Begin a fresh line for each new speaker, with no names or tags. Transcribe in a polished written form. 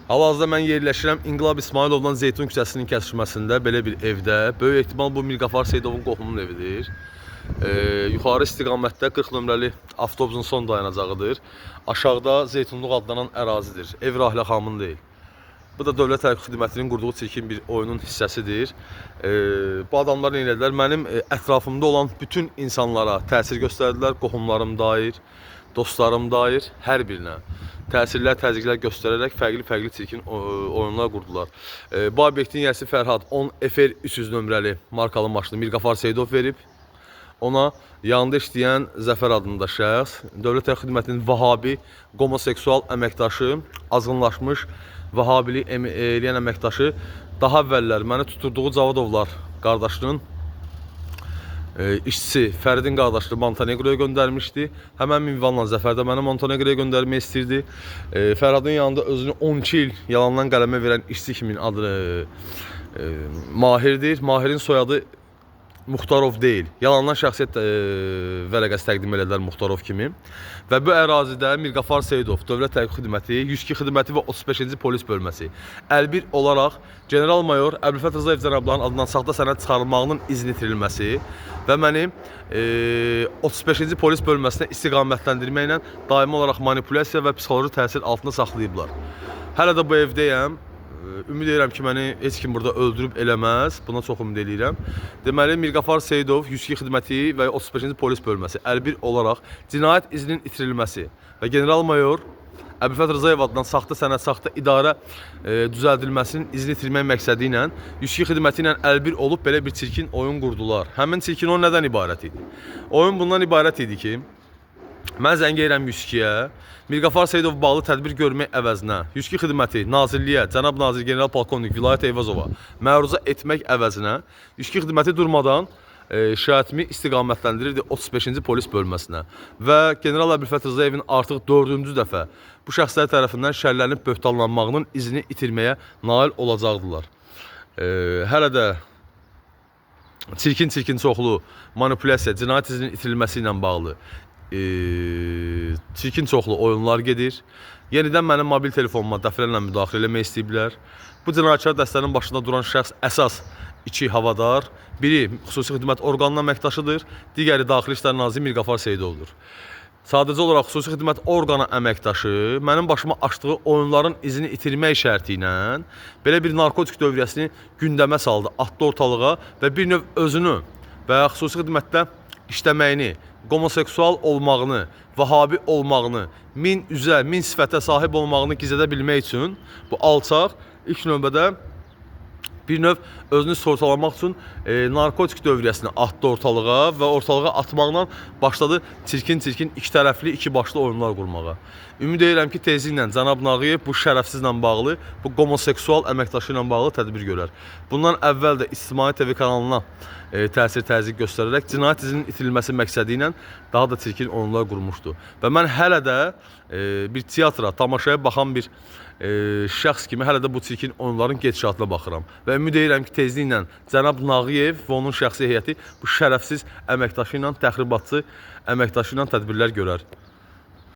Hal-hazırda mən yerləşirəm İnqilab İsmayılovdan Zeytun küçəsinin kəsişməsində belə bir evdə. Böyük ehtimal bu Mirqafar Seyidovun qohumunun evidir. Yuxarı istiqamətdə 40 nömrəli avtobusun son dayanacağıdır. Aşağıda Zeytunluq adlanan ərazidir. Ev Rahilə xanımın deyil. Bu da Dövlət Təhlükəsizlik Xidmətinin qurduğu çirkin bir oyunun hissəsidir. Bu adamlar nə elədilər? Mənim ətrafımda olan bütün insanlara təsir göstərdilər. Qohumlarım dair, dostlarım dair, hər birinə təsirlər, təzyiqlər göstərərək fərqli çirkin oyunlar qurdular. Bu obyektin yiyəsi Fərhad 10 FR 300 nömrəli markalı maşını Mirqafar Seyidov verib. Ona yanında işləyən Zəfər adında şəxs, Dövlət Təhlükəsizlik Xidmətinin Vahabi, homoseksual əməkdaşı, azğınlaşmış Vahabilik eləyən əməkdaşı daha əvvəllər məni tuturduğu Cavadovlar qardaşının işçisi Fəridin qardaşını Montenegroya göndərmişdi. Həmən minvanla Zəfər də məni Montenegroya göndərmək istirdi. Fərhadın yanında özünü 12 il yalandan qələmə verən işçi kimin adı Mahirdir. Mahirin soyadı Muxtarov deyil. Yalandan şəxsiyyət vərəqəsi təqdim edilər Muxtarov kimi. Və bu ərazidə Mirqafar Seyidov, Dövlət Təhlükəsizlik Xidməti, 102 xidməti və 35-ci polis bölməsi əlbir olaraq General-mayor Əbülfət Rzayev cənablarının adından saxta sənəd çıxarılmağının izni itirilməsi və məni 35-ci polis bölməsinə istiqamətləndirməklə daimi olaraq manipulyasiya və psixoloji təsir altında saxlayıblar. Hələ də bu evdəyəm. Ümid edirəm ki, məni heç kim burada öldürüb eləməz. Buna çox ümid edirəm. Deməli, Mirqafar Seyidov, 102 xidməti və 35-ci polis bölməsi əlbir olaraq cinayət izninin itirilməsi və General-mayor Əbülfət Rzayev adından saxta sənəd, saxta idarə düzəldilməsinin izni itirmək məqsədi ilə 102 xidməti ilə əlbir olub belə bir çirkin oyun qurdular. Həmin çirkin oyun nədən ibarət idi? Oyun bundan ibarət idi ki, mən zəng edirəm 102-yə, Mirqafar Seyidov bağlı tədbir görmək əvəzinə 102 xidməti Nazirliyə, Cənab Nazir General Polkovnik Vilayət Eyvazova məruza etmək əvəzinə 102 xidməti durmadan şikayətimi istiqamətləndirirdi 35-ci polis bölməsinə və General Əbülfət Rzayevin artıq 4-cü dəfə bu şəxslər tərəfindən şərlənib böhtanlanmağının izni itirməyə nail olacaqdılar. Hələ də çirkin çoxlu manipulyasiya, cinayət izninin itirilməsi ilə bağlı çirkin çoxlu oyunlar gedir. Yenidən mənim mobil telefonuma dəfələrlə müdaxilə eləmək istəyiblər. Bu cinayətkar dəstənin başında duran şəxs əsas 2 havadar, biri xüsusi xidmət orqanının əməkdaşıdır, digəri Daxili İşlər Naziri Mirqafar Seyidovdur. Sadəcə olaraq xüsusi xidmət orqanı əməkdaşı mənim başıma açdığı oyunların izini itirmək şərti ilə belə bir narkotik dövriyyəsini gündəmə saldı, atdı ortalığa və bir növ özünü və xüsusi xidmətdə işləməyini, homoseksual olmağını, vahabi olmağını, min üzə, min sifətə sahib olmağını gizlədə bilmək üçün bu alçaq ilk növbədə bir növ özünü sortalamaq üçün narkotik dövriyyəsini atdı ortalığa və ortalığa atmaqla başladı çirkin iki tərəfli, iki başlı oyunlar qurmağa. Ümid edirəm ki, tezliklə Cənab Nağıyev bu şərəfsizlə bağlı, bu homoseksual əməkdaşı ilə bağlı tədbir görər. Bundan əvvəl də İctimai TV kanalına təzyiq göstərərək cinayət izinin itirilməsi məqsədi ilə daha da çirkin oyunlar qurmuşdu. Və mən hələ də bir teatra, tamaşaya baxan bir şəxs kimi hələ də bu çirkin oyunların gedişatına baxıram. Və ümid edirəm ki, tezliklə Cənab Nağıyev və onun şəxsi heyəti bu şərəfsiz əməkdaşı ilə, təxribatçı əməkdaşı ilə tədbirlər görər.